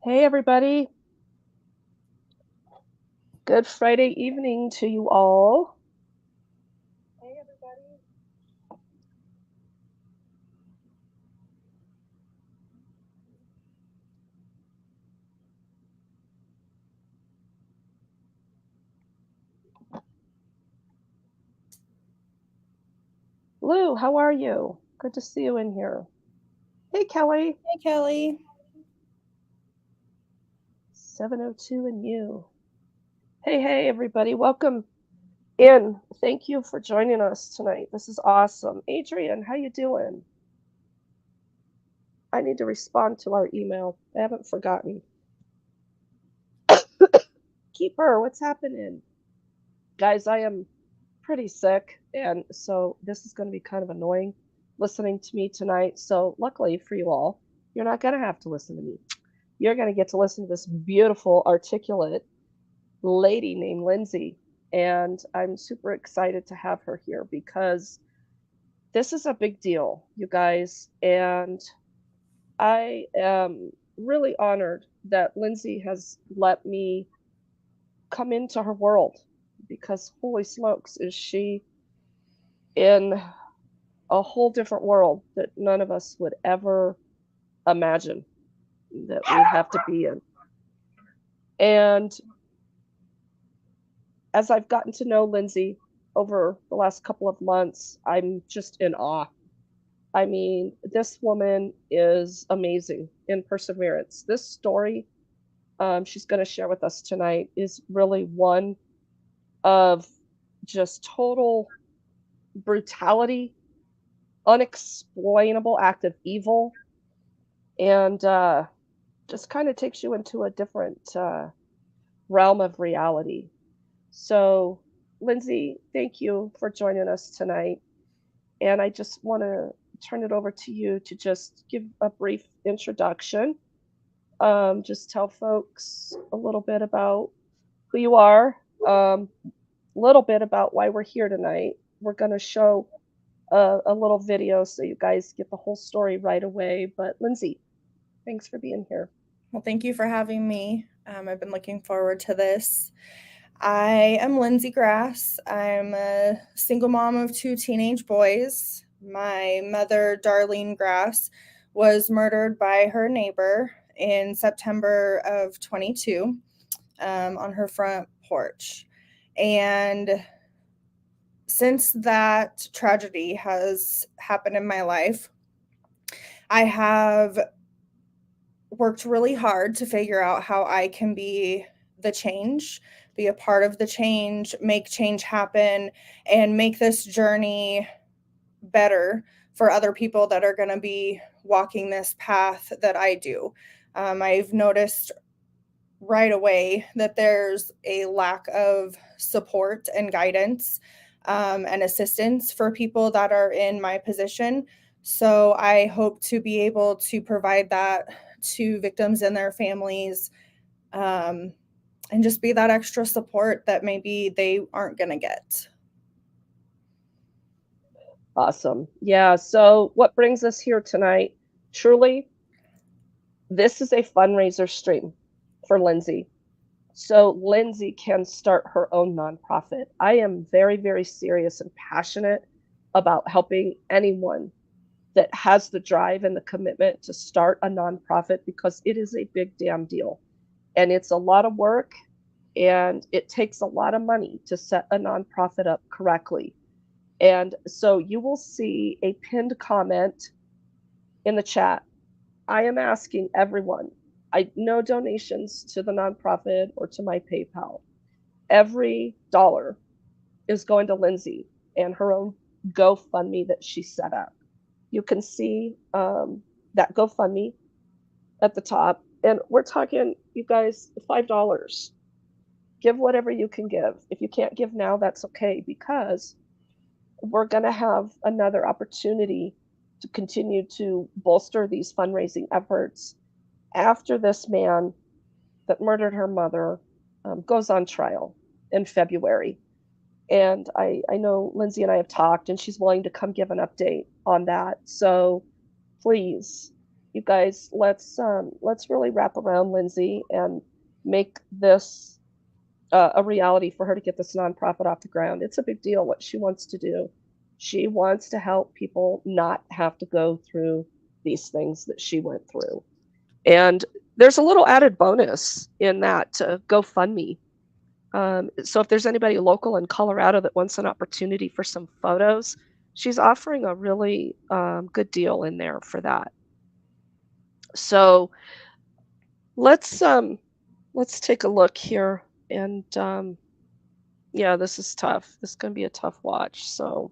Hey, everybody. Good Friday evening to you all. Hey, everybody. Lou, how are you? Good to see you in here. Hey, Kelly. Hey, Kelly. 702 and you. Hey, everybody. Welcome in. Thank you for joining us tonight. This is awesome. Adrian, how you doing? I need to respond to our email. I haven't forgotten. Keeper, what's happening? Guys, I am pretty sick, and so this is going to be kind of annoying listening to me tonight. So, luckily for you all, you're not going to have to listen to me. You're going to get to listen to this beautiful, articulate lady named Lindsie. And I'm super excited to have her here because this is a big deal, you guys. And I am really honored that Lindsie has let me come into her world because holy smokes, is she in a whole different world that none of us would ever imagine that we have to be in. And as I've gotten to know Lindsie over the last couple of months, I'm just in awe. I mean, this woman is amazing in perseverance. This story she's going to share with us tonight is really one of just total brutality, unexplainable act of evil, and just kind of takes you into a different realm of reality. So, Lindsie, thank you for joining us tonight. And I just want to turn it over to you to just give a brief introduction. Just tell folks a little bit about who you are, a little bit about why we're here tonight. We're going to show a little video so you guys get the whole story right away. But, Lindsie, thanks for being here. Well, thank you for having me. I've been looking forward to this. I am Lindsie Grass. I'm a single mom of two teenage boys. My mother, Darlene Grass, was murdered by her neighbor in September of 22 on her front porch. And since that tragedy has happened in my life, I have worked really hard to figure out how I can be the change, be a part of the change, make change happen, and make this journey better for other people that are going to be walking this path that I do. I've noticed right away that there's a lack of support and guidance and assistance for people that are in my position. So I hope to be able to provide that to victims and their families, um, and just be that extra support that maybe they aren't going to get. Awesome. Yeah. So, what brings us here tonight? Truly, this is a fundraiser stream for Lindsie. So, Lindsie can start her own nonprofit. I am very serious and passionate about helping anyone that has the drive and the commitment to start a nonprofit because it is a big damn deal. And it's a lot of work and it takes a lot of money to set a nonprofit up correctly. And so you will see a pinned comment in the chat. I am asking everyone, no donations to the nonprofit or to my PayPal. Every dollar is going to Lindsie and her own GoFundMe that she set up. You can see that GoFundMe at the top. And we're talking, you guys, $5. Give whatever you can give. If you can't give now, that's okay because we're going to have another opportunity to continue to bolster these fundraising efforts after this man that murdered her mother goes on trial in February. And I know Lindsie and I have talked, and she's willing to come give an update on that. So please you guys, let's really wrap around Lindsie and make this a reality for her to get this nonprofit off the ground. It's a big deal what she wants to do. She wants to help people not have to go through these things that she went through. And there's a little added bonus in that GoFundMe. So if there's anybody local in Colorado that wants an opportunity for some photos, she's offering a really good deal in there for that. So let's take a look here, and yeah, this is tough. This is going to be a tough watch. So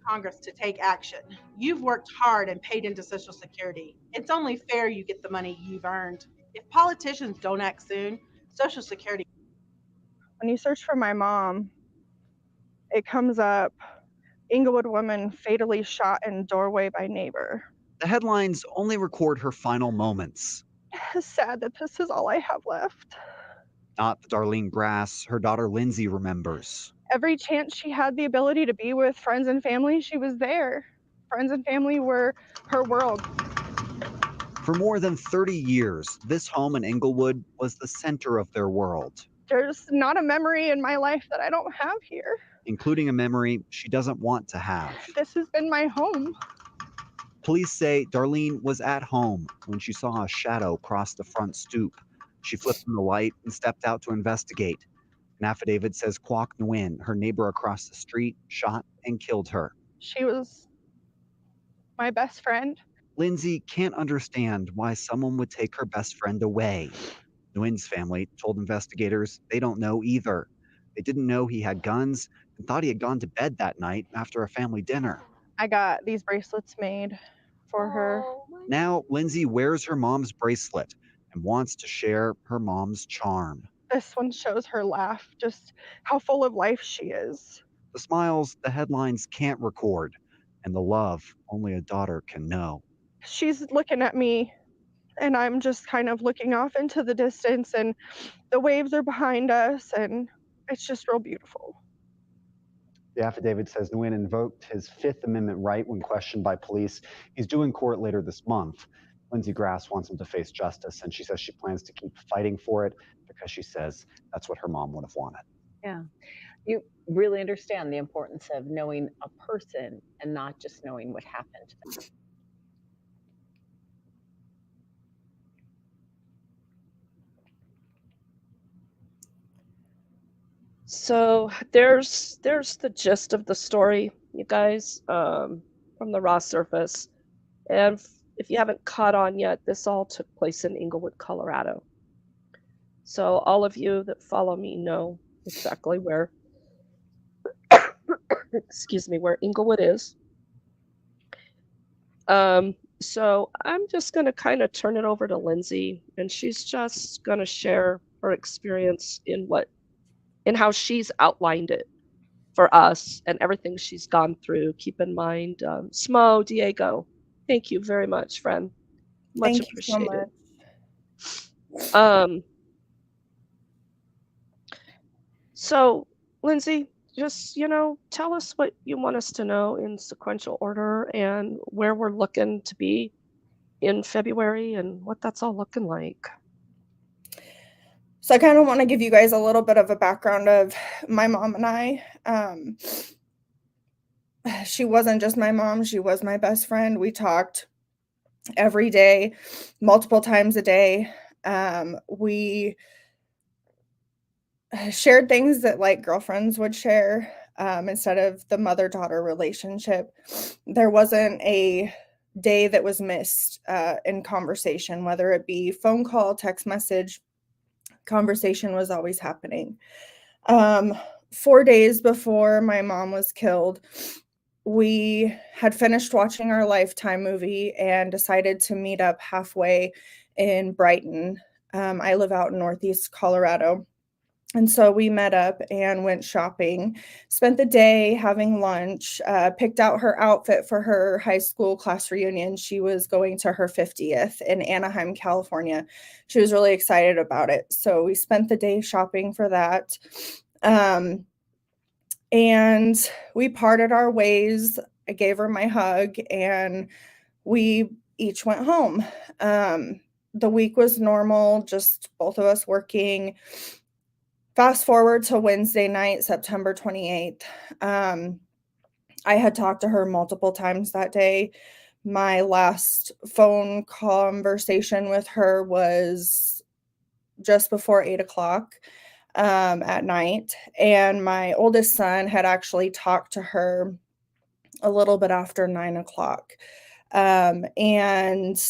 Congress to take action. You've worked hard and paid into Social Security. It's only fair you get the money you've earned. If politicians don't act soon, Social Security. When you search for my mom, it comes up, Englewood woman fatally shot in doorway by neighbor. The headlines only record her final moments. It's sad that this is all I have left. Not the Darlene Grass her daughter Lindsie remembers. Every chance she had the ability to be with friends and family, she was there. Friends and family were her world. For more than 30 years, this home in Englewood was the center of their world. There's not a memory in my life that I don't have here. Including a memory she doesn't want to have. This has been my home. Police say Darlene was at home when she saw a shadow cross the front stoop. She flipped on the light and stepped out to investigate. An affidavit says Kwok Nguyen, her neighbor across the street, shot and killed her. She was my best friend. Lindsie can't understand why someone would take her best friend away. Nguyen's family told investigators they don't know either. They didn't know he had guns and thought he had gone to bed that night after a family dinner. I got these bracelets made for her. Now, Lindsie wears her mom's bracelet and wants to share her mom's charm. This one shows her laugh, just how full of life she is. The smiles the headlines can't record, and the love only a daughter can know. She's looking at me, and I'm just kind of looking off into the distance, and the waves are behind us, and it's just real beautiful. The affidavit says Nguyen invoked his Fifth Amendment right when questioned by police. He's due in court later this month. Lindsie Grass wants him to face justice, and she says she plans to keep fighting for it because she says that's what her mom would have wanted. Yeah. You really understand the importance of knowing a person and not just knowing what happened. So there's the gist of the story, you guys, from the raw surface. And if you haven't caught on yet, this all took place in Englewood, Colorado. So all of you that follow me know exactly where, excuse me, where Englewood is. So I'm just going to kind of turn it over to Lindsie, and she's just going to share her experience in how she's outlined it for us and everything she's gone through. Keep in mind, Smo, Diego, thank you very much, friend. Much Thank appreciated. You so much. So, Lindsie, just, tell us what you want us to know in sequential order and where we're looking to be in February and what that's all looking like. So I kind of want to give you guys a little bit of a background of my mom and I. She wasn't just my mom. She was my best friend. We talked every day, multiple times a day. We shared things that like girlfriends would share instead of the mother-daughter relationship. There wasn't a day that was missed in conversation, whether it be phone call, text message. Conversation was always happening. 4 days before my mom was killed, we had finished watching our Lifetime movie and decided to meet up halfway in Brighton. I live out in Northeast Colorado. And so we met up and went shopping, spent the day having lunch, picked out her outfit for her high school class reunion. She was going to her 50th in Anaheim, California. She was really excited about it. So we spent the day shopping for that. And we parted our ways. I gave her my hug and we each went home. The week was normal, just both of us working. Fast forward to Wednesday night, September 28th. I had talked to her multiple times that day. My last phone conversation with her was just before 8 o'clock at night. And my oldest son had actually talked to her a little bit after 9 o'clock. And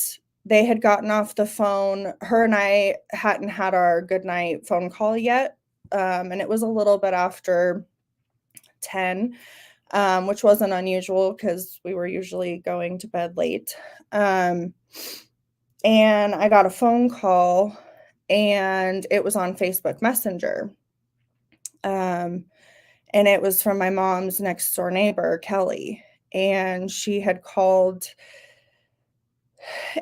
they had gotten off the phone. Her and I hadn't had our goodnight phone call yet. And it was a little bit after 10, which wasn't unusual because we were usually going to bed late. And I got a phone call and it was on Facebook Messenger. And it was from my mom's next door neighbor, Kelly. And she had called,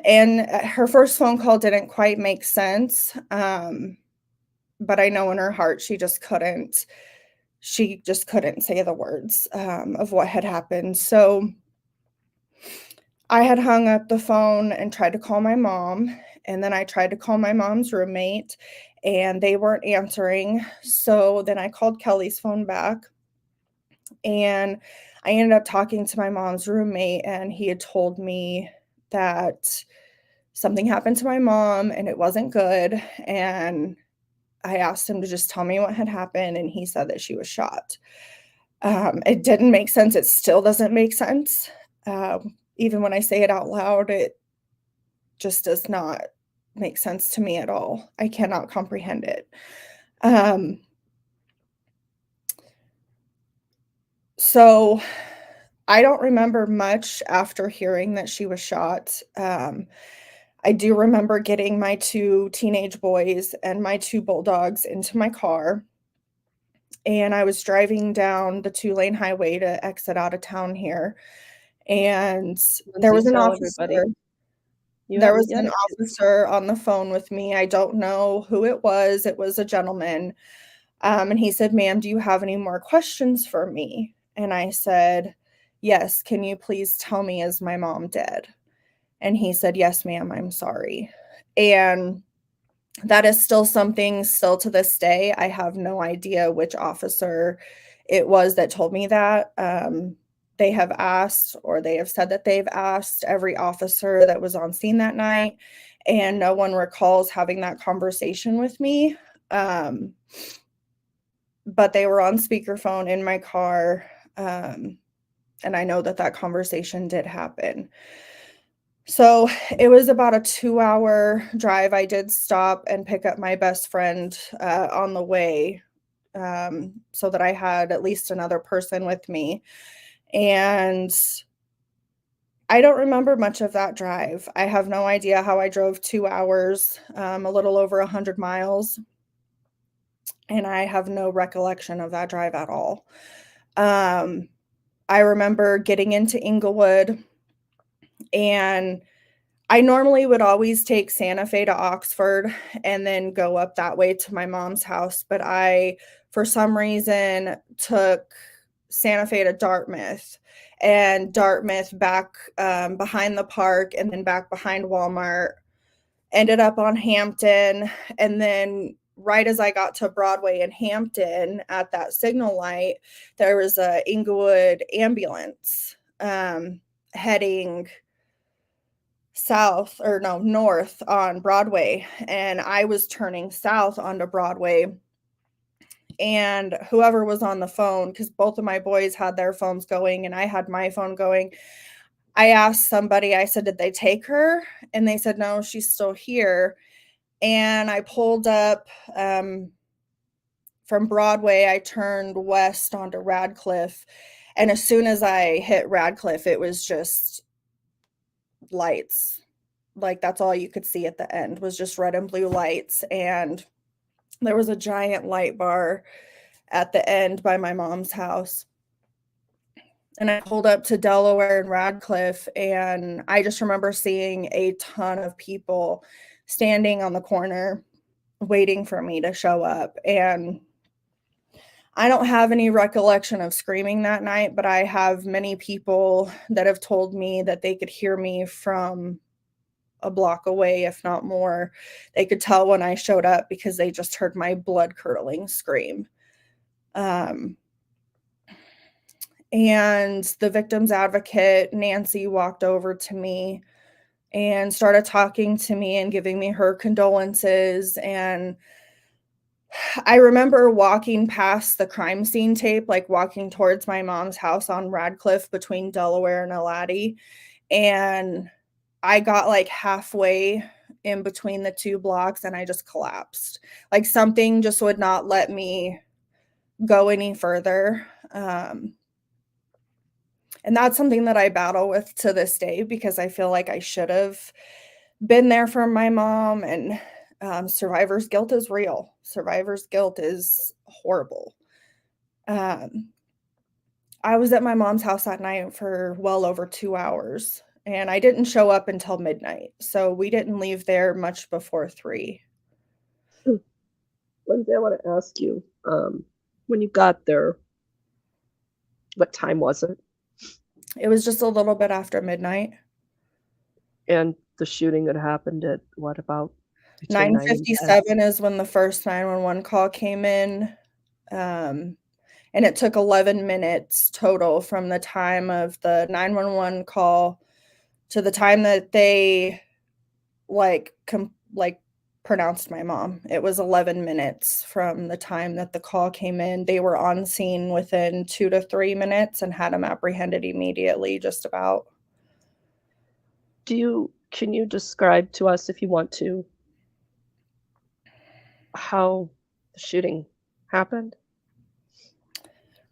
and her first phone call didn't quite make sense. But I know in her heart, she just couldn't say the words of what had happened. So I had hung up the phone and tried to call my mom. And then I tried to call my mom's roommate and they weren't answering. So then I called Kelly's phone back and I ended up talking to my mom's roommate and he had told me that something happened to my mom and it wasn't good. And I asked him to just tell me what had happened, and he said that she was shot. It didn't make sense. It still doesn't make sense. Even when I say it out loud, it just does not make sense to me at all. I cannot comprehend it. So I don't remember much after hearing that she was shot. I do remember getting my 2 teenage boys and my 2 bulldogs into my car, and I was driving down the 2-lane highway to exit out of town here, and there was Lindsie, an tell officer. everybody. You There haven't was yet. an officer on the phone with me. I don't know who it was. It was a gentleman, and he said, "Ma'am, do you have any more questions for me?" And I said, "Yes. Can you please tell me, is my mom dead?" And he said, "Yes, ma'am, I'm sorry." And that is still something still to this day. I have no idea which officer it was that told me that. They have asked, or they have said that they've asked every officer that was on scene that night, and no one recalls having that conversation with me. But they were on speakerphone in my car, and I know that that conversation did happen. So it was about a 2-hour drive. I did stop and pick up my best friend on the way, so that I had at least another person with me. And I don't remember much of that drive. I have no idea how I drove 2 hours, a little over 100 miles. And I have no recollection of that drive at all. I remember getting into Englewood, and I normally would always take Santa Fe to Oxford and then go up that way to my mom's house, but I, for some reason, took Santa Fe to Dartmouth, and Dartmouth back behind the park and then back behind Walmart, ended up on Hampton, and then right as I got to Broadway and Hampton at that signal light, there was a Englewood ambulance heading north on Broadway, and I was turning south onto Broadway, and whoever was on the phone, because both of my boys had their phones going and I had my phone going, I asked somebody, I said, "Did they take her?" And they said, "No, she's still here." And I pulled up from Broadway. I turned west onto Radcliffe, and as soon as I hit Radcliffe, it was just lights. Like, that's all you could see at the end was just red and blue lights. And there was a giant light bar at the end by my mom's house. And I pulled up to Delaware and Radcliffe, and I just remember seeing a ton of people standing on the corner waiting for me to show up. And I don't have any recollection of screaming that night, but I have many people that have told me that they could hear me from a block away, if not more. They could tell when I showed up because they just heard my blood-curdling scream. And the victim's advocate, Nancy, walked over to me and started talking to me and giving me her condolences. And I remember walking past the crime scene tape, like walking towards my mom's house on Radcliffe between Delaware and Eladdie. And I got like halfway in between the two blocks and I just collapsed. Like something just would not let me go any further. And that's something that I battle with to this day because I feel like I should have been there for my mom. And survivor's guilt is real. Survivor's guilt is horrible. I was at my mom's house that night for well over 2 hours, and I didn't show up until midnight. So we didn't leave there much before 3. Lindsie, I want to ask you, when you got there, what time was it? It was just a little bit after midnight. And the shooting had happened at what, about between 9 and 10? 9:57 is when the first 911 call came in. And it took 11 minutes total from the time of the 911 call to the time that they pronounced my mom. It was 11 minutes from the time that the call came in. They were on scene within 2 to 3 minutes and had him apprehended immediately, just about. Can you describe to us, if you want to, how the shooting happened?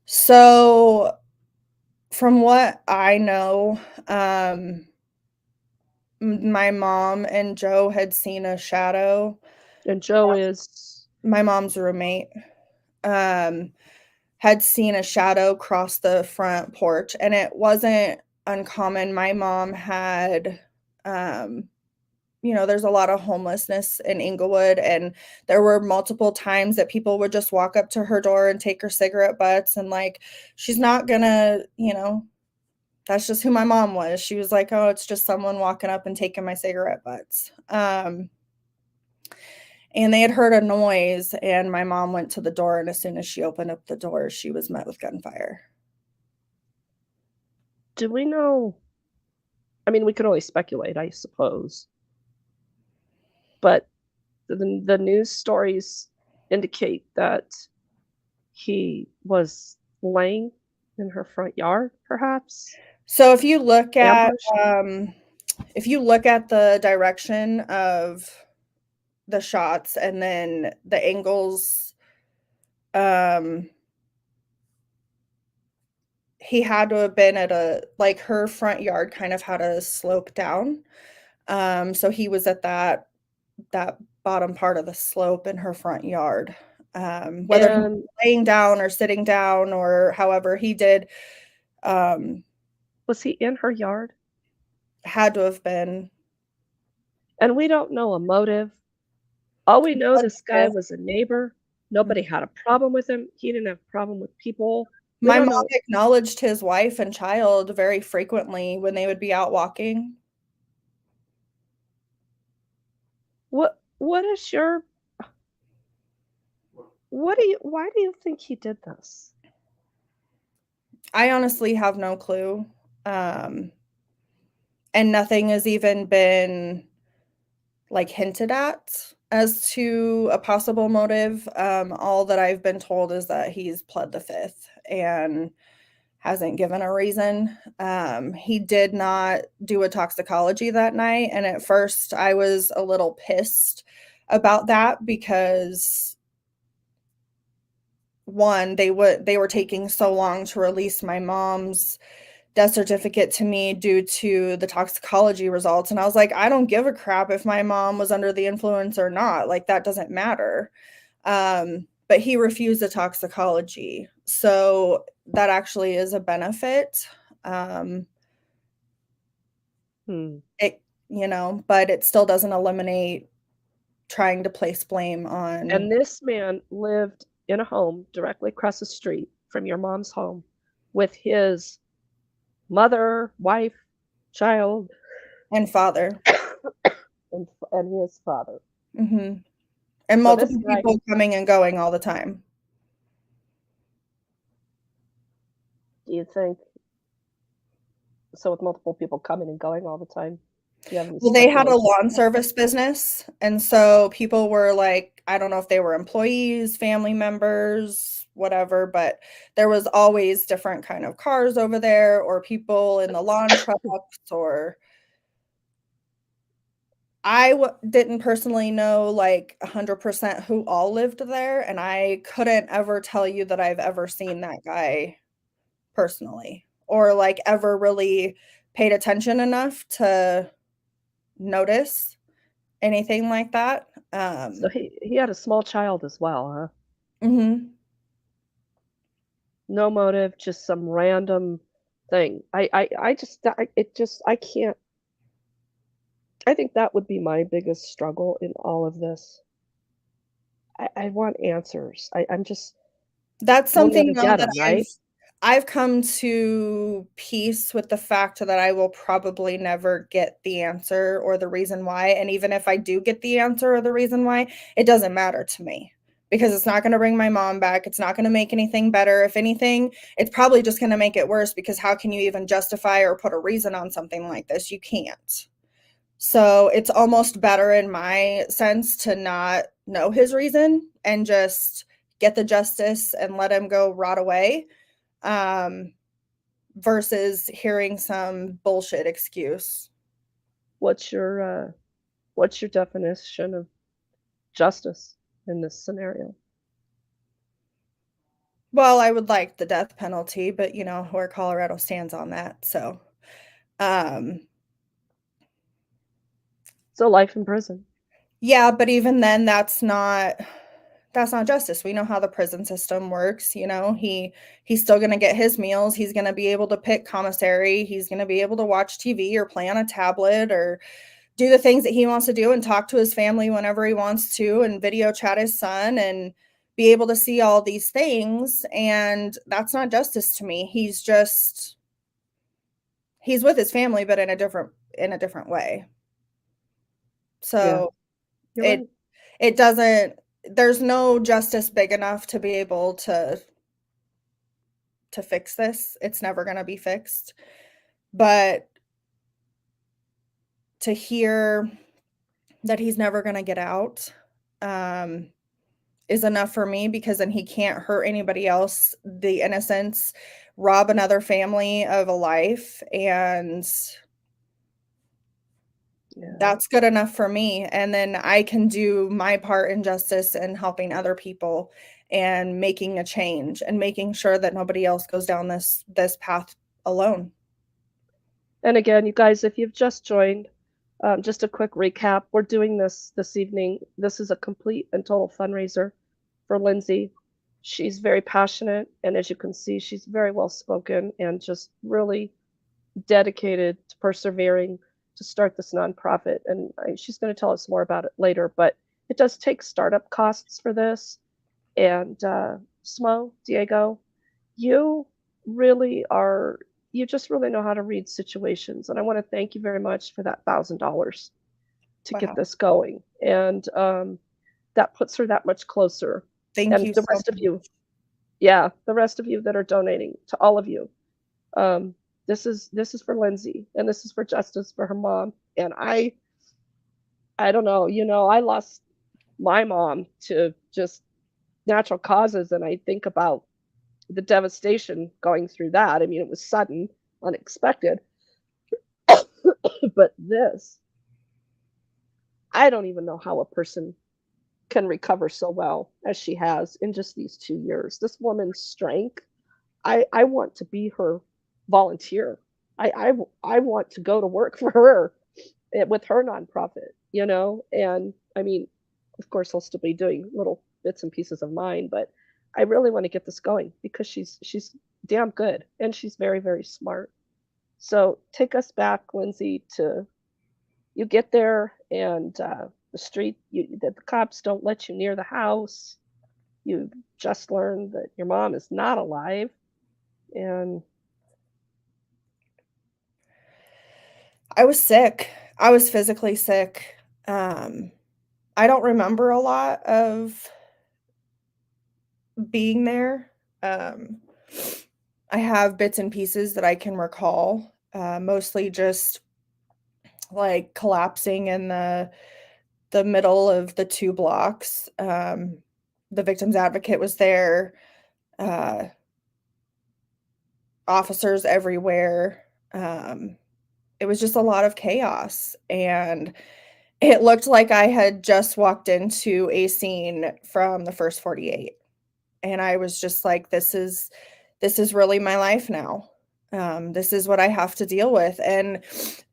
So from what I know, my mom and Joe had seen a shadow. And Joe is my mom's roommate. Had seen a shadow cross the front porch, and it wasn't uncommon. My mom had, there's a lot of homelessness in Englewood, and there were multiple times that people would just walk up to her door and take her cigarette butts, and like, she's not gonna, that's just who my mom was. She was like, oh, it's just someone walking up and taking my cigarette butts. And they had heard a noise, and my mom went to the door, and as soon as she opened up the door, she was met with gunfire. Do we know? I mean, we can only speculate, I suppose. But the news stories indicate that he was laying in her front yard, perhaps. So if you look at the direction of the shots and then the angles, he had to have been at her front yard kind of had a slope down. So he was at that bottom part of the slope in her front yard. Whether he was laying down or sitting down or however he did. Was he in her yard? Had to have been. And we don't know a motive. All we know, this guy was a neighbor. Nobody had a problem with him. He didn't have a problem with people. My mom acknowledged his wife and child very frequently when they would be out walking. Why do you think he did this? I honestly have no clue. And nothing has even been hinted at as to a possible motive. All that I've been told is that he's pled the fifth and hasn't given a reason. He did not do a toxicology that night. And at first I was a little pissed about that because one, they were taking so long to release my mom's death certificate to me due to the toxicology results. And I was like, I don't give a crap if my mom was under the influence or not. Like, that doesn't matter. But he refused the toxicology. So that actually is a benefit. It, but it still doesn't eliminate trying to place blame on. And this man lived in a home directly across the street from your mom's home with his mother, wife, child, and father. and his father. Mm-hmm. And multiple people coming and going all the time. Do you think so? With multiple people coming and going all the time, well, they had a lawn service business, and so people were like, I don't know if they were employees, family members, whatever, but there was always different kind of cars over there, or people in the lawn trucks, or I didn't personally know like 100% who all lived there, and I couldn't ever tell you that I've ever seen that guy personally, or like ever really paid attention enough to notice anything like that. So he had a small child as well, huh? Mm-hmm. No motive, just some random thing. I can't. I think that would be my biggest struggle in all of this. I want answers. I'm just. That's something that right? I've come to peace with the fact that I will probably never get the answer or the reason why. And even if I do get the answer or the reason why, it doesn't matter to me because it's not going to bring my mom back. It's not going to make anything better. If anything, it's probably just going to make it worse because how can you even justify or put a reason on something like this? You can't. So it's almost better in my sense to not know his reason and just get the justice and let him go rot away. Versus hearing some bullshit excuse. What's your definition of justice in this scenario? Well, I would like the death penalty, but where Colorado stands on that. So life in prison. Yeah, but even then that's not justice. We know how the prison system works. He's still going to get his meals. He's going to be able to pick commissary. He's going to be able to watch TV or play on a tablet or do the things that he wants to do and talk to his family whenever he wants to and video chat his son and be able to see all these things. And that's not justice to me. He's with his family, but in a different way. So it doesn't, there's no justice big enough to be able to fix this. It's never going to be fixed. But to hear that he's never going to get out is enough for me, because then he can't hurt anybody else, the innocents, rob another family of a life, and that's good enough for me. And then I can do my part in justice and helping other people and making a change and making sure that nobody else goes down this path alone. And again, you guys, if you've just joined, just a quick recap. We're doing this evening. This is a complete and total fundraiser for Lindsie. She's very passionate, and as you can see, she's very well spoken and just really dedicated to persevering to start this nonprofit. And she's going to tell us more about it later, but it does take startup costs for this. And Smo, Diego, you just really know how to read situations. And I want to thank you very much for that $1,000 to get this going. And that puts her that much closer. Thank you. The rest of you. Yeah, the rest of you that are donating, to all of you. This is for Lindsie, and this is for justice for her mom. And I don't know, I lost my mom to just natural causes, and I think about the devastation going through that. I mean, it was sudden, unexpected. But this, I don't even know how a person can recover so well as she has in just these 2 years. This woman's strength, I want to be her volunteer. I want to go to work for her with her nonprofit, and I mean, of course, I'll still be doing little bits and pieces of mine, but I really want to get this going because she's damn good and she's very, very smart. So take us back, Lindsie, to you get there and the street, the cops don't let you near the house. You just learned that your mom is not alive, and I was sick. I was physically sick. I don't remember a lot of being there. I have bits and pieces that I can recall, mostly just like collapsing in the middle of the 2 blocks. The victim's advocate was there, officers everywhere. It was just a lot of chaos, and it looked like I had just walked into a scene from the first 48. And I was just like, this is really my life now. This is what I have to deal with. And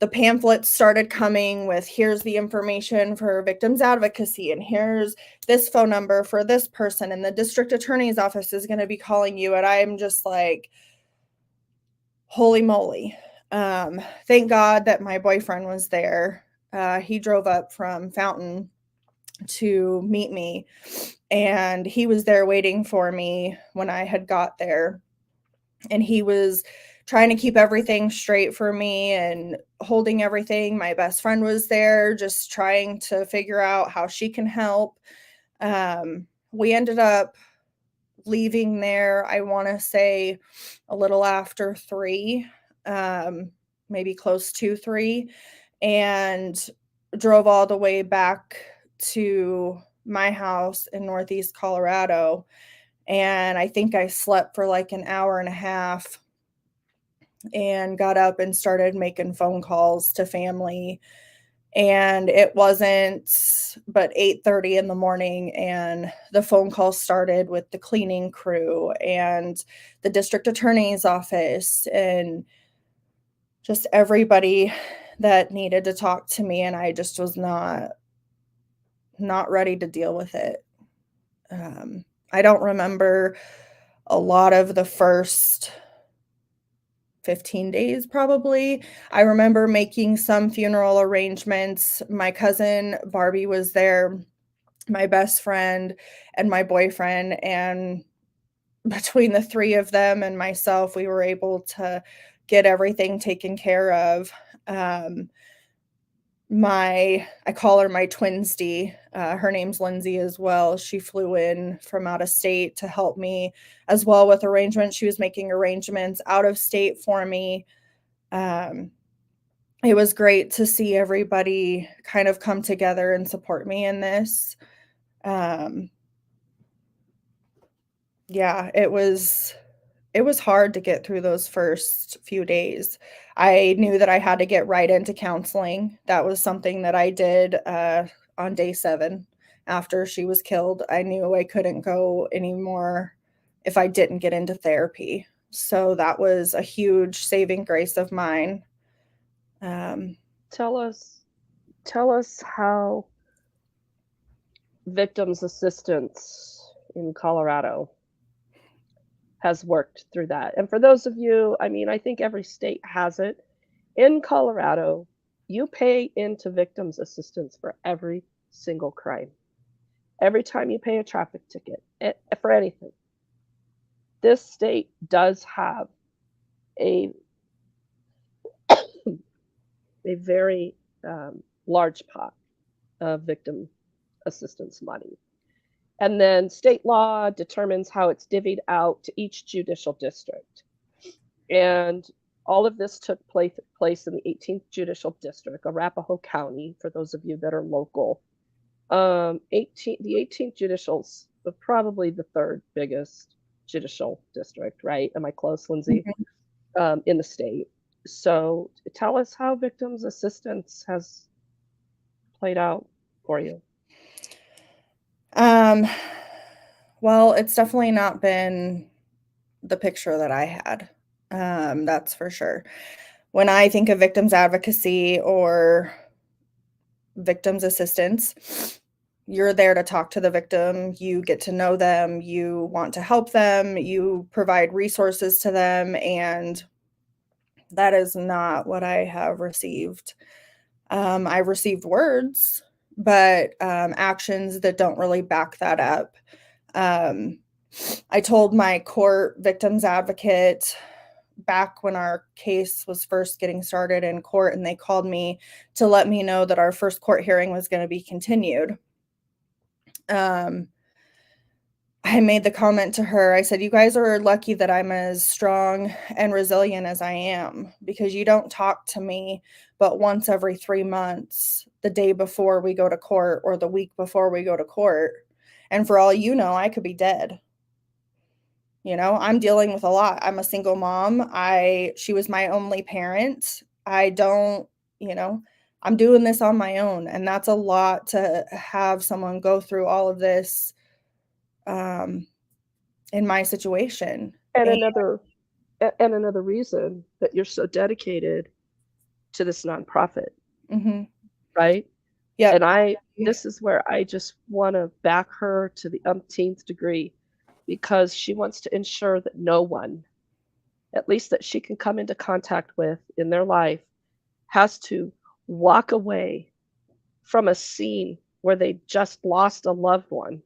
the pamphlets started coming with, here's the information for victims advocacy, and here's this phone number for this person, and the district attorney's office is going to be calling you. And I'm just like, holy moly. Thank God that my boyfriend was there. He drove up from Fountain to meet me, and he was there waiting for me when I had got there. And he was trying to keep everything straight for me and holding everything. My best friend was there just trying to figure out how she can help. We ended up leaving there, I want to say a little after 3, maybe close to 3, and drove all the way back to my house in Northeast Colorado. And I think I slept for like an hour and a half and got up and started making phone calls to family. And it wasn't but 8:30 in the morning, and the phone call started with the cleaning crew and the district attorney's office and just everybody that needed to talk to me. And I just was not ready to deal with it. I don't remember a lot of the first 15 days, probably. I remember making some funeral arrangements. My cousin Barbie was there, my best friend, and my boyfriend. And between the 3 of them and myself, we were able to get everything taken care of. I call her my twinstie. Her name's Lindsie as well. She flew in from out of state to help me as well with arrangements. She was making arrangements out of state for me. It was great to see everybody kind of come together and support me in this. Yeah, it was hard to get through those first few days. I knew that I had to get right into counseling. That was something that I did on day 7 after she was killed. I knew I couldn't go anymore if I didn't get into therapy. So that was a huge saving grace of mine. tell us how victims assistance in Colorado has worked through that. And for those of you, I mean, I think every state has it. In Colorado, you pay into victims assistance for every single crime. Every time you pay a traffic ticket, for anything. This state does have a very large pot of victim assistance money. And then state law determines how it's divvied out to each judicial district. And all of this took place in the 18th Judicial District, Arapahoe County, for those of you that are local. The 18th Judicial's probably the 3rd biggest judicial district, right? Am I close, Lindsie? Mm-hmm. In the state. So tell us how victims assistance has played out for you. Well, it's definitely not been the picture that I had. That's for sure. When I think of victims advocacy or victims assistance, you're there to talk to the victim, you get to know them, you want to help them, you provide resources to them, and that is not what I have received. I've received words, but actions that don't really back that up. I told my court victims advocate back when our case was first getting started in court, and they called me to let me know that our first court hearing was going to be continued. I made the comment to her. I said, "You guys are lucky that I'm as strong and resilient as I am, because you don't talk to me but once every 3 months, the day before we go to court or the week before we go to court. And for all you know, I could be dead. I'm dealing with a lot. I'm a single mom. She was my only parent. I don't, I'm doing this on my own, and that's a lot to have someone go through all of this in my situation." And another reason that you're so dedicated to this nonprofit, right? Yep. And this is where I just want to back her to the umpteenth degree, because she wants to ensure that no one, at least that she can come into contact with in their life, has to walk away from a scene where they just lost a loved one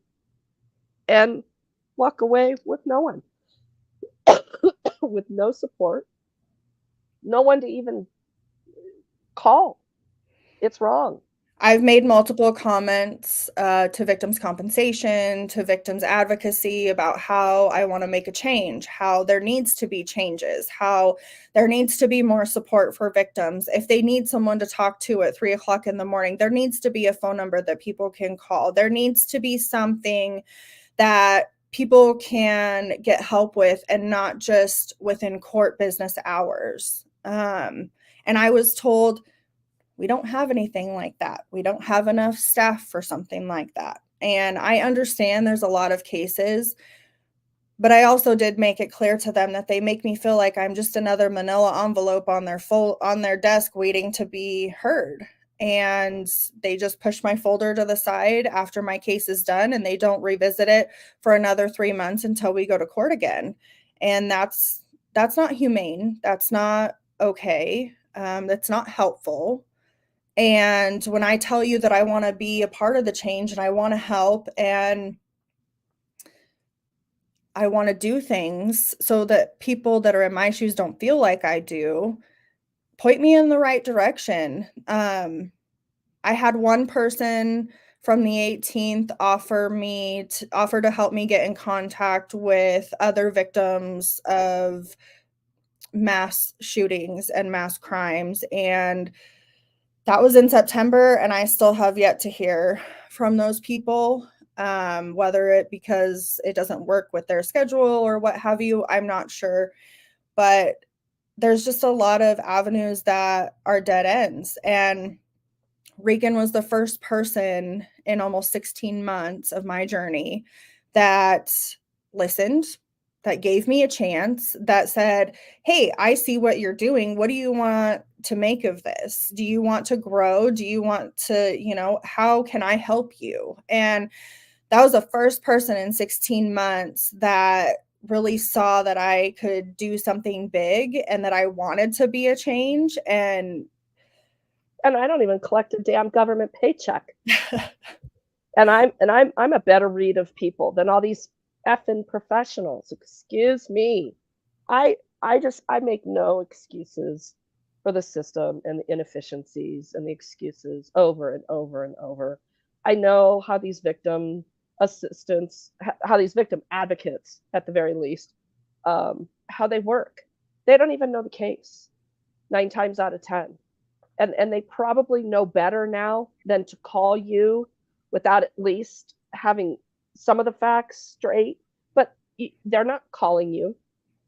and walk away with no one, with no support, no one to even call. It's wrong. I've made multiple comments to victims' compensation, to victims' advocacy, about how I want to make a change, how there needs to be changes, how there needs to be more support for victims. If they need someone to talk to at 3 o'clock in the morning, there needs to be a phone number that people can call. There needs to be something that people can get help with, and not just within court business hours. And I was told, we don't have anything like that. We don't have enough staff for something like that. And I understand there's a lot of cases, but I also did make it clear to them that they make me feel like I'm just another manila envelope on their desk waiting to be heard. And they just push my folder to the side after my case is done, and they don't revisit it for another 3 months until we go to court again. And that's not humane. That's not okay. That's not helpful. And when I tell you that I want to be a part of the change, and I want to help, and I want to do things so that people that are in my shoes don't feel like I do, point me in the right direction. I had one person from the 18th offer to help me get in contact with other victims of mass shootings and mass crimes, and that was in September, and I still have yet to hear from those people, whether it because it doesn't work with their schedule or what have you, I'm not sure. But there's just a lot of avenues that are dead ends. And Regan was the first person in almost 16 months of my journey that listened, that gave me a chance, that said, "Hey, I see what you're doing. What do you want to make of this? Do you want to grow? Do you want to, how can I help you?" And that was the first person in 16 months that really saw that I could do something big, and that I wanted to be a change. And I don't even collect a damn government paycheck. And I'm a better read of people than all these effing professionals. Excuse me. I make no excuses for the system and the inefficiencies and the excuses over and over and over. I know how these victim assistants, how these victim advocates, at the very least, how they work. They don't even know the case 9 times out of 10. And they probably know better now than to call you without at least having some of the facts straight. But they're not calling you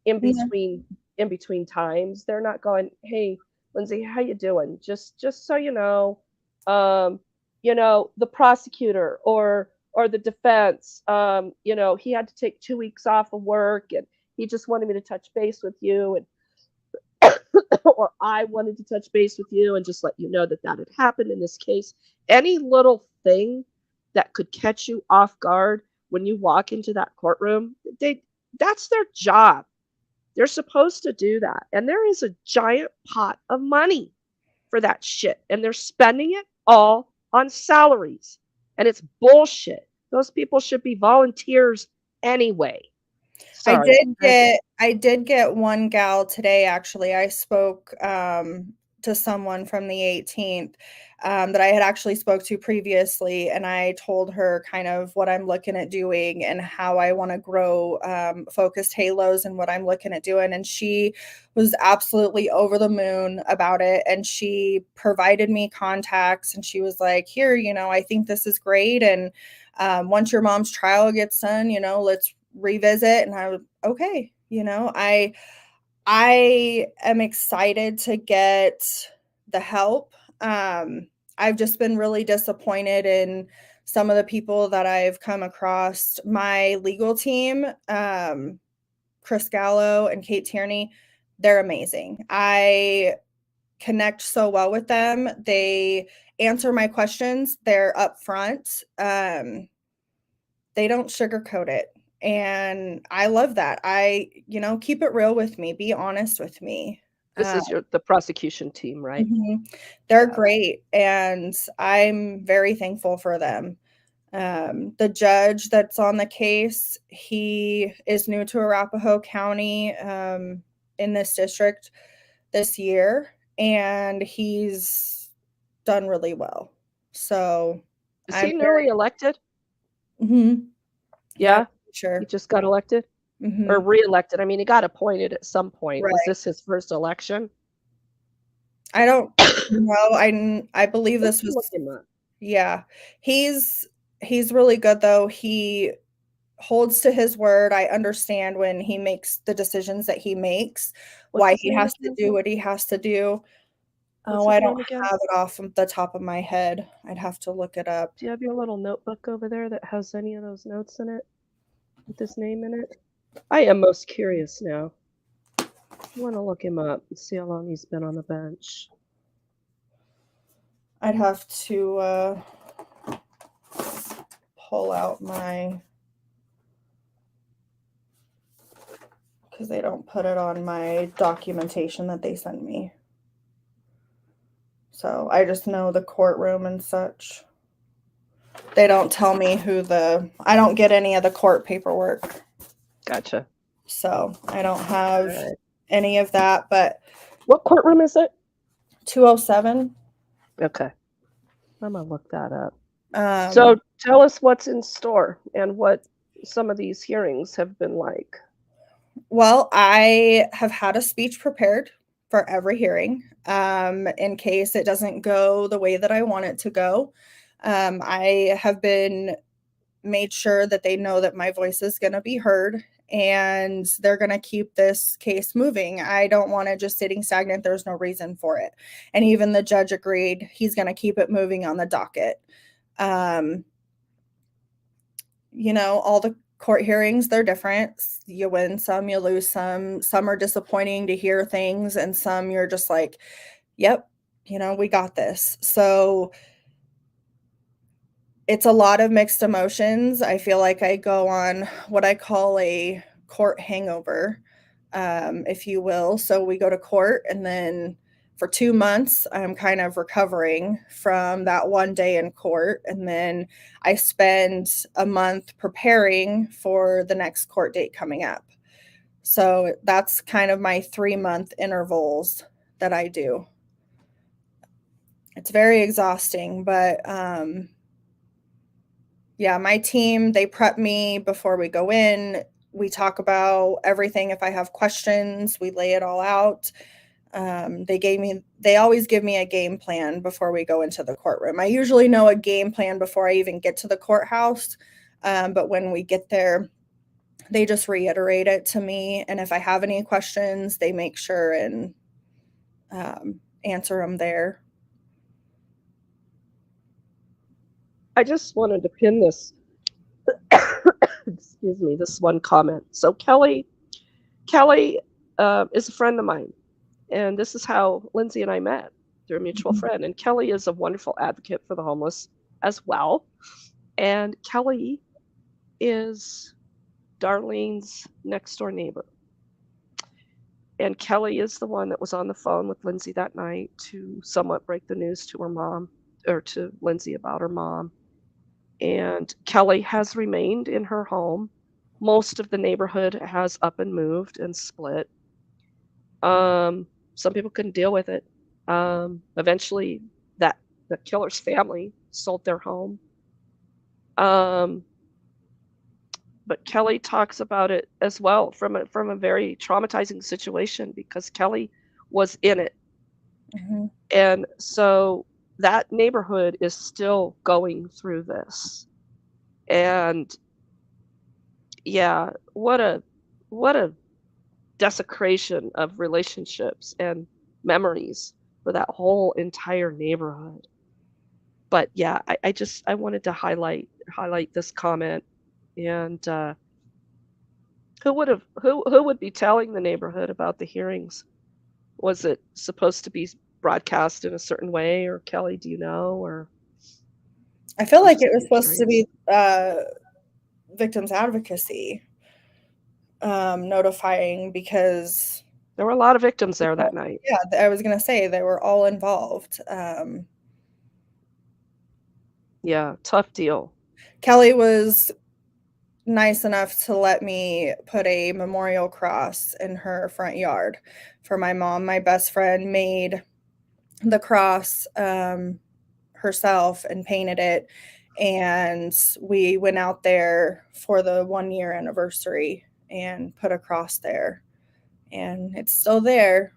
in between times. They're not going, "Hey, Lindsie, how you doing? Just so you know, the prosecutor or the defense, he had to take 2 weeks off of work, and he just wanted me to touch base with you, and or I wanted to touch base with you and just let you know that had happened in this case." Any little thing that could catch you off guard when you walk into that courtroom, that's their job. They're supposed to do that. And there is a giant pot of money for that shit. And they're spending it all on salaries. And it's bullshit. Those people should be volunteers anyway. Sorry. I did get one gal today, actually. I spoke to someone from the 18th that I had actually spoke to previously, and I told her kind of what I'm looking at doing and how I want to grow focused halos and what I'm looking at doing. And she was absolutely over the moon about it. And she provided me contacts, and she was like, here, I think this is great. And once your mom's trial gets done, let's revisit. And I was okay. I am excited to get the help. I've just been really disappointed in some of the people that I've come across. My legal team, Chris Gallo and Kate Tierney, they're amazing. I connect so well with them. They answer my questions. They're upfront. They don't sugarcoat it. And I love that. Keep it real with me. Be honest with me. This is the prosecution team, right? Mm-hmm. They're great. And I'm very thankful for them. The judge that's on the case, he is new to Arapahoe County in this district this year. And he's done really well. So is he newly elected? Mm-hmm. Yeah. Sure. He just got elected or reelected. I mean, he got appointed at some point. Right. Was this his first election? I don't know. I believe this was. Yeah, he's really good though. He holds to his word. I understand when he makes the decisions that he makes, why he has to do what he has to do. Oh, I don't have it off the top of my head. I'd have to look it up. Do you have your little notebook over there that has any of those notes in it with his name in it? I am most curious now. I want to look him up and see how long he's been on the bench. I'd have to pull out because they don't put it on my documentation that they send me. So I just know the courtroom and such. They don't tell me I don't get any of the court paperwork. Gotcha. So I don't have any of that, but. What courtroom is it? 207. Okay. I'm going to look that up. So tell us what's in store and what some of these hearings have been like. Well, I have had a speech prepared for every hearing in case it doesn't go the way that I want it to go. I have been made sure that they know that my voice is going to be heard and they're going to keep this case moving. I don't want it just sitting stagnant. There's no reason for it. And even the judge agreed he's going to keep it moving on the docket. All the court hearings, they're different. You win some, you lose some. Some are disappointing to hear things, and some you're just like, yep, we got this. So it's a lot of mixed emotions. I feel like I go on what I call a court hangover, if you will. So we go to court, and then for 2 months, I'm kind of recovering from that one day in court. And then I spend a month preparing for the next court date coming up. So that's kind of my 3-month intervals that I do. It's very exhausting, but yeah, my team, they prep me before we go in. We talk about everything. If I have questions, we lay it all out. They always give me a game plan before we go into the courtroom. I usually know a game plan before I even get to the courthouse. But when we get there, they just reiterate it to me. And if I have any questions, they make sure and answer them there. I just wanted to pin this, excuse me, this one comment. So Kelly is a friend of mine, and this is how Lindsie and I met, through a mutual friend. And Kelly is a wonderful advocate for the homeless as well. And Kelly is Darlene's next door neighbor. And Kelly is the one that was on the phone with Lindsie that night to somewhat break the news to her mom, or to Lindsie about her mom. And Kelly has remained in her home. Most of the neighborhood has up and moved and split. Some people couldn't deal with it. Eventually, the killer's family sold their home. But Kelly talks about it as well from a very traumatizing situation, because Kelly was in it. Mhm. And so that neighborhood is still going through this. And yeah, what a desecration of relationships and memories for that whole entire neighborhood. But yeah, I wanted to highlight this comment. And who would be telling the neighborhood about the hearings? Was it supposed to be broadcast in a certain way, or Kelly, do you know? Or I feel I'm like just it was kinda supposed to curious. be victims advocacy notifying, because There were a lot of victims there that night. yeah, I was gonna say they were all involved. Yeah, tough deal. Kelly was nice enough to let me put a memorial cross in her front yard for my mom. My best friend made the cross herself and painted it, and we went out there for the 1 year anniversary and put a cross there, and it's still there.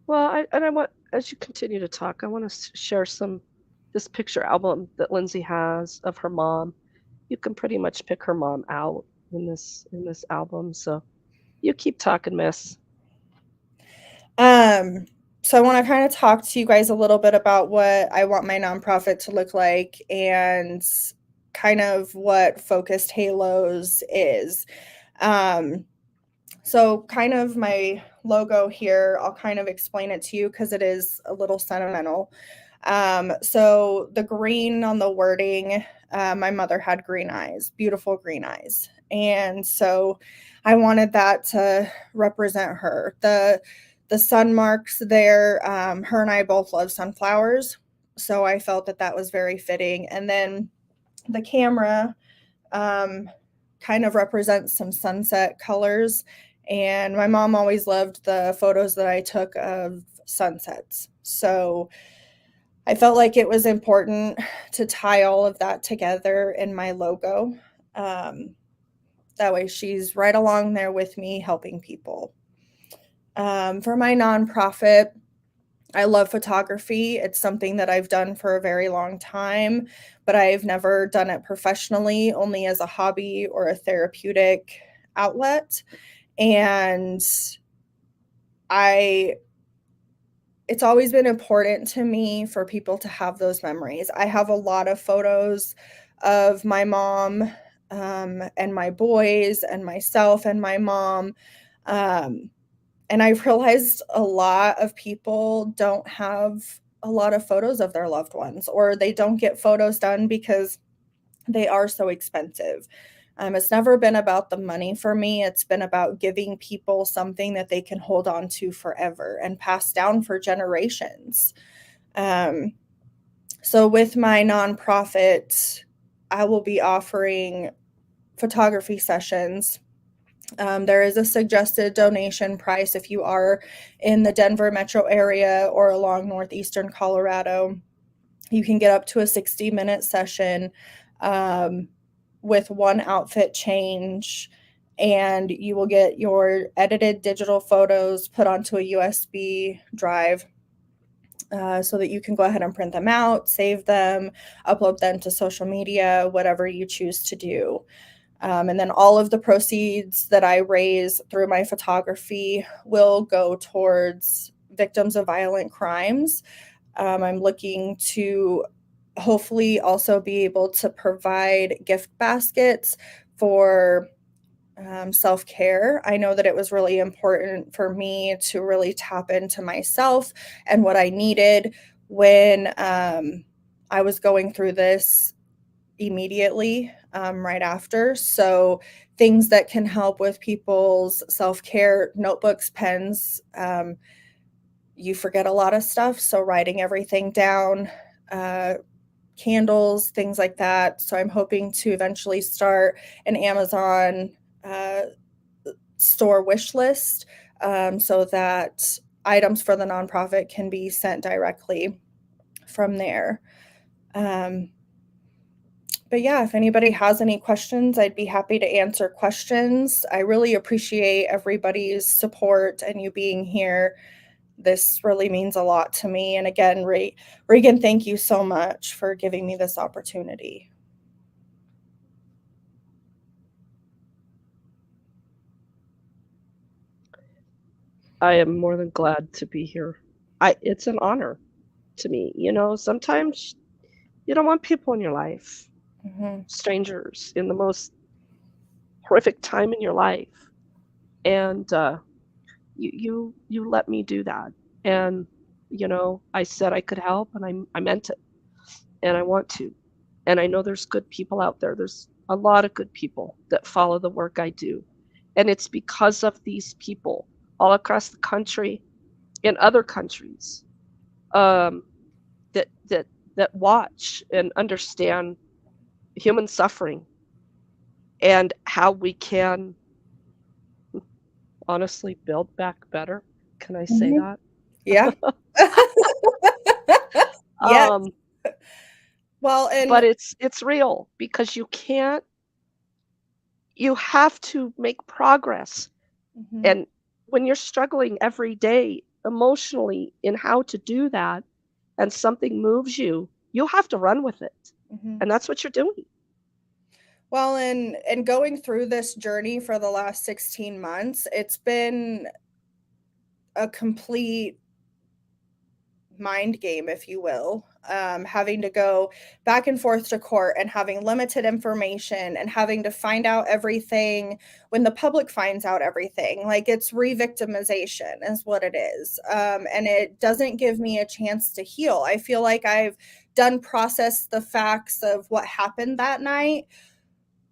Well, I want, as you continue to talk, I want to share this picture album that Lindsie has of her mom. You can pretty much pick her mom out in this album. So you keep talking, miss. So I want to kind of talk to you guys a little bit about what I want my nonprofit to look like, and kind of what Focused Halos is. So kind of my logo here, I'll kind of explain it to you because it is a little sentimental. So the green on the wording, my mother had green eyes, beautiful green eyes. And so I wanted that to represent her. The sun marks there, her and I both love sunflowers. So I felt that that was very fitting. And then the camera kind of represents some sunset colors. And my mom always loved the photos that I took of sunsets. So I felt like it was important to tie all of that together in my logo. That way she's right along there with me helping people. For my nonprofit, I love photography. It's something that I've done for a very long time, but I've never done it professionally, only as a hobby or a therapeutic outlet. And it's always been important to me for people to have those memories. I have a lot of photos of my mom, and my boys and myself and my mom. And I've realized a lot of people don't have a lot of photos of their loved ones, or they don't get photos done because they are so expensive. It's never been about the money for me. It's been about giving people something that they can hold on to forever and pass down for generations. So with my nonprofit, I will be offering photography sessions. There is a suggested donation price if you are in the Denver metro area or along northeastern Colorado. You can get up to a 60-minute session with one outfit change, and you will get your edited digital photos put onto a USB drive so that you can go ahead and print them out, save them, upload them to social media, whatever you choose to do. And then all of the proceeds that I raise through my photography will go towards victims of violent crimes. I'm looking to hopefully also be able to provide gift baskets for self-care. I know that it was really important for me to really tap into myself and what I needed when I was going through this immediately right after. So things that can help with people's self-care, notebooks, pens, you forget a lot of stuff. So writing everything down, candles, things like that. So I'm hoping to eventually start an Amazon store wish list so that items for the nonprofit can be sent directly from there. But yeah, if anybody has any questions, I'd be happy to answer questions. I really appreciate everybody's support and you being here. This really means a lot to me. And again, Regan, thank you so much for giving me this opportunity. I am more than glad to be here. It's an honor to me. Sometimes you don't want people in your life, strangers, in the most horrific time in your life, and you let me do that. And I said I could help, and I meant it, and I want to. And I know there's good people out there. There's a lot of good people that follow the work I do, and it's because of these people all across the country, in other countries, that watch and understand human suffering and how we can honestly build back better. Can I say that? Yeah. Yeah. Well, but it's real, because you have to make progress. And when you're struggling every day emotionally in how to do that, and something moves you, you have to run with it. And that's what you're doing. Well, and going through this journey for the last 16 months, it's been a complete mind game, if you will, having to go back and forth to court and having limited information and having to find out everything when the public finds out everything. Like, it's re-victimization is what it is. And it doesn't give me a chance to heal. I feel like I've done process the facts of what happened that night,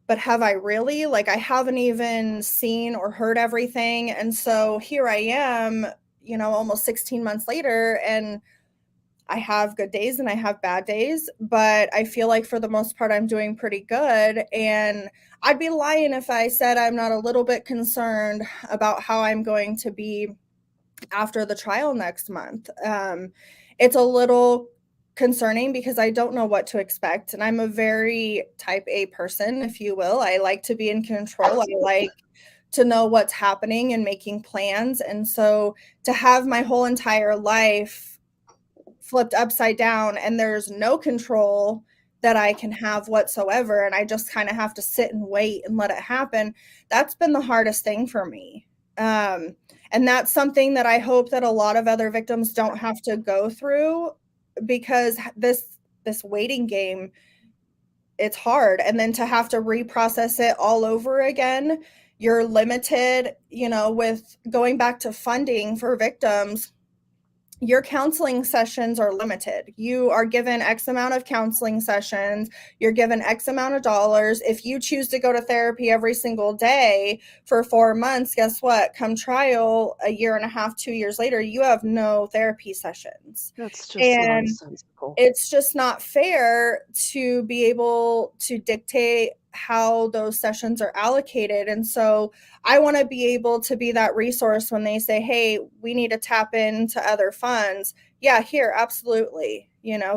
but have I really? Like, I haven't even seen or heard everything. And so here I am, almost 16 months later, and I have good days and I have bad days, but I feel like for the most part, I'm doing pretty good. And I'd be lying if I said I'm not a little bit concerned about how I'm going to be after the trial next month. It's a little concerning because I don't know what to expect. And I'm a very type A person, if you will. I like to be in control. I like to know what's happening and making plans. And so to have my whole entire life flipped upside down and there's no control that I can have whatsoever, and I just kind of have to sit and wait and let it happen, that's been the hardest thing for me. And that's something that I hope that a lot of other victims don't have to go through, because this waiting game, it's hard. And then to have to reprocess it all over again, you're limited, with going back to funding for victims. Your counseling sessions are limited. You are given X amount of counseling sessions. You're given X amount of dollars. If you choose to go to therapy every single day for 4 months, guess what? Come trial, a year and a half, 2 years later, you have no therapy sessions. That's just nonsensical. It's just not fair to be able to dictate how those sessions are allocated. And so I want to be able to be that resource when they say, hey, we need to tap into other funds. Yeah, here, absolutely.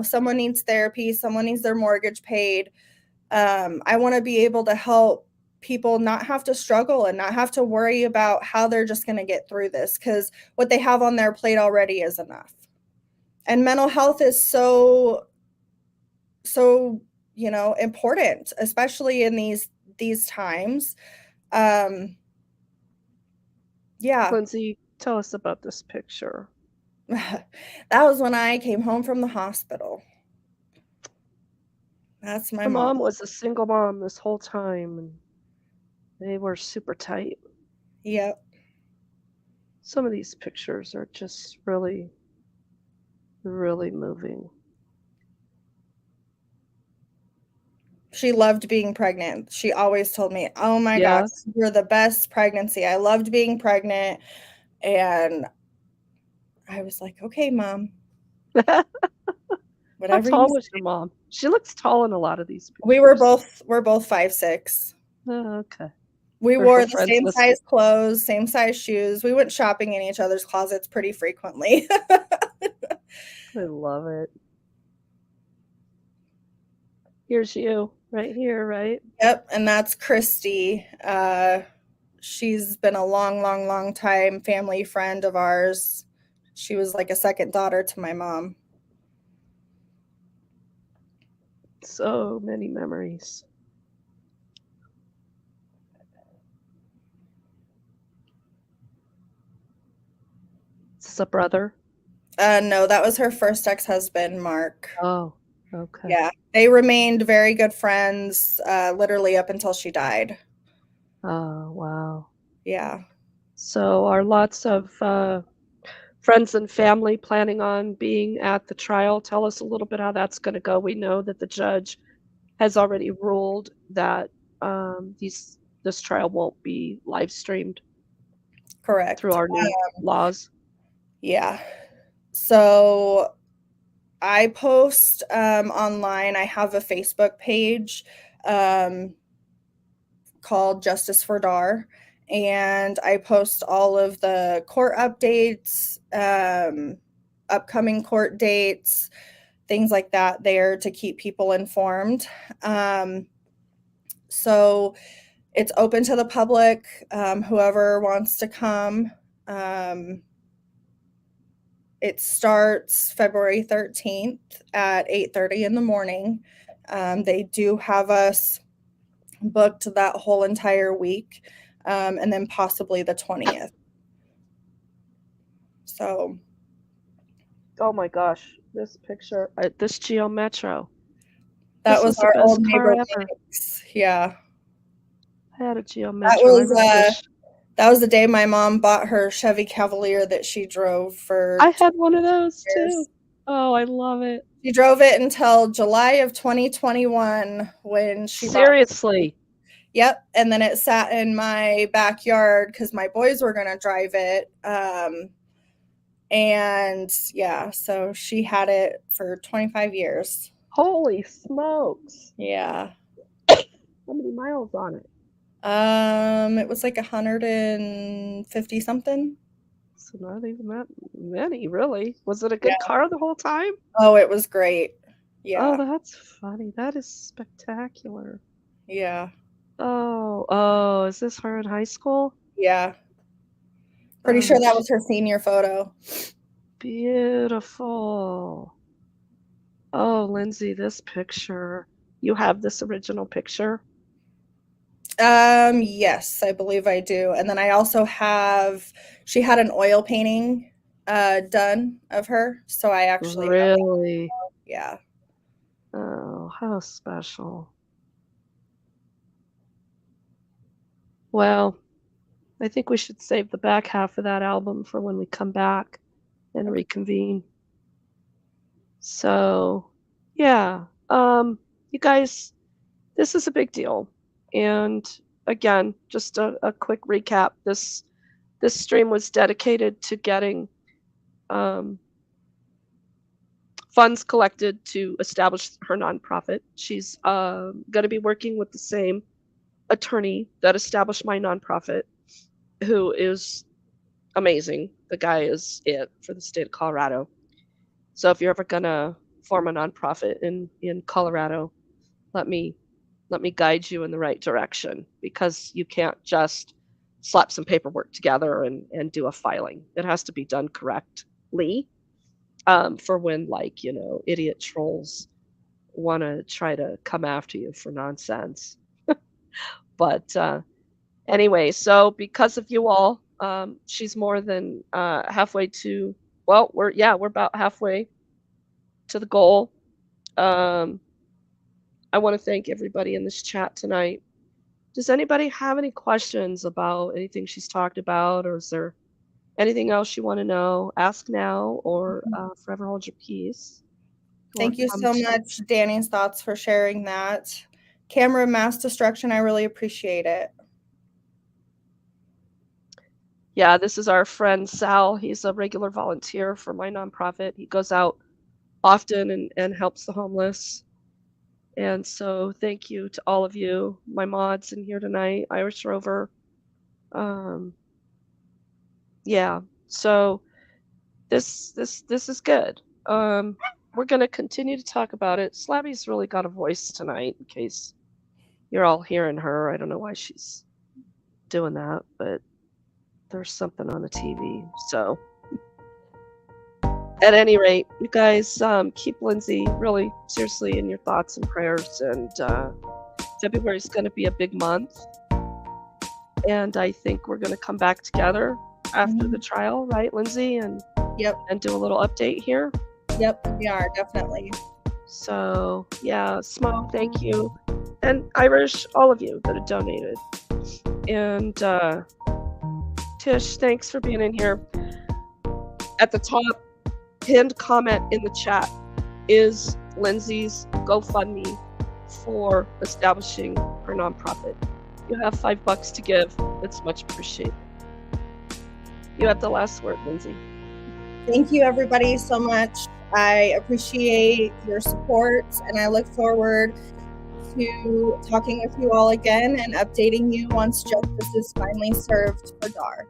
Someone needs therapy, someone needs their mortgage paid. I want to be able to help people not have to struggle and not have to worry about how they're just going to get through this, because what they have on their plate already is enough. And mental health is so important, especially in these times. Yeah. Lindsie, tell us about this picture. That was when I came home from the hospital. That's my Her mom. mom was a single mom this whole time, and they were super tight. Yep. Some of these pictures are just really, really moving. She loved being pregnant. She always told me, "Oh my Yeah. gosh, you're the best pregnancy. I loved being pregnant." And I was like, "Okay, Mom, How whatever you tall say." was your mom? She looks tall in a lot of these pictures. We're both 5'6". Oh, okay. We For wore the friends same listening. size clothes, same size shoes. We went shopping in each other's closets pretty frequently. I love it. Here's you right here, right? Yep, and that's Christy. She's been a long time family friend of ours. She was like a second daughter to my mom. So many memories. Is this a brother? No, that was her first ex-husband, Mark. Oh, okay. Yeah, they remained very good friends, literally up until she died. Oh, wow. Yeah. So are lots of friends and family planning on being at the trial? Tell us a little bit how that's going to go. We know that the judge has already ruled that this trial won't be live streamed Correct. through our new laws. Yeah. So I post online. I have a Facebook page called Justice for Dar, and I post all of the court updates, upcoming court dates, things like that there to keep people informed. So it's open to the public, whoever wants to come. It starts February 13th at 8:30 in the morning. They do have us booked that whole entire week, and then possibly the 20th. So. Oh my gosh, this picture, this Geo Metro. That This was the our best old car neighbor ever. mix. Yeah. I had a Geo That Metro. was the day my mom bought her Chevy Cavalier that she drove for I had one of those years. too. Oh, I love it. She drove it until July of 2021 when she Seriously. Yep. And then it sat in my backyard because my boys were going to drive it. And yeah, so she had it for 25 years. Holy smokes. Yeah. How many miles on it? It was like 150 something. So not even that many, really. Was it a good car the whole time? Oh, it was great. Yeah. Oh, that's funny. That is spectacular. Yeah. Oh, is this her in high school? Yeah. Pretty sure that was her senior photo. Beautiful. Oh, Lindsie, this picture. You have this original picture? Yes, I believe I do. And then I also have, she had an oil painting done of her. So I actually really? Yeah. Oh, how special. Well, I think we should save the back half of that album for when we come back and reconvene. So, yeah. You guys, this is a big deal. And again, just a quick recap. This stream was dedicated to getting funds collected to establish her nonprofit. She's going to be working with the same attorney that established my nonprofit, who is amazing. The guy is it for the state of Colorado. So if you're ever going to form a nonprofit in Colorado, let me guide you in the right direction, because you can't just slap some paperwork together and do a filing. It has to be done correctly, for when, like, idiot trolls want to try to come after you for nonsense. But anyway, so because of you all, she's more than halfway to, well, we're about halfway to the goal. I want to thank everybody in this chat tonight. Does anybody have any questions about anything she's talked about, or is there anything else you want to know? Ask now, or forever hold your peace. Thank you so much, Danny's Thoughts, for sharing that. camera mass destruction. I really appreciate it. Yeah, this is our friend Sal. He's a regular volunteer for my nonprofit. He goes out often and helps the homeless. And so thank you to all of you, my mods in here tonight, Irish Rover. Yeah, so this is good. We're gonna continue to talk about it. Slabby's really got a voice tonight, in case you're all hearing her. I don't know why she's doing that, but there's something on the TV. So at any rate, you guys keep Lindsie really seriously in your thoughts and prayers. And February is going to be a big month. And I think we're going to come back together after the trial, right, Lindsie? And and do a little update here. Yep, we are, definitely. So yeah, Smo, thank you. And Irish, all of you that have donated. And Tish, thanks for being in here. At the top, pinned comment in the chat is Lindsay's GoFundMe for establishing her nonprofit. You have $5 to give. It's much appreciated. You have the last word, Lindsie. Thank you, everybody, so much. I appreciate your support, and I look forward to talking with you all again and updating you once justice is finally served for Dar.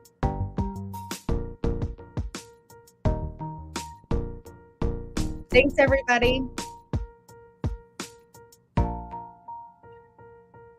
Thanks, everybody.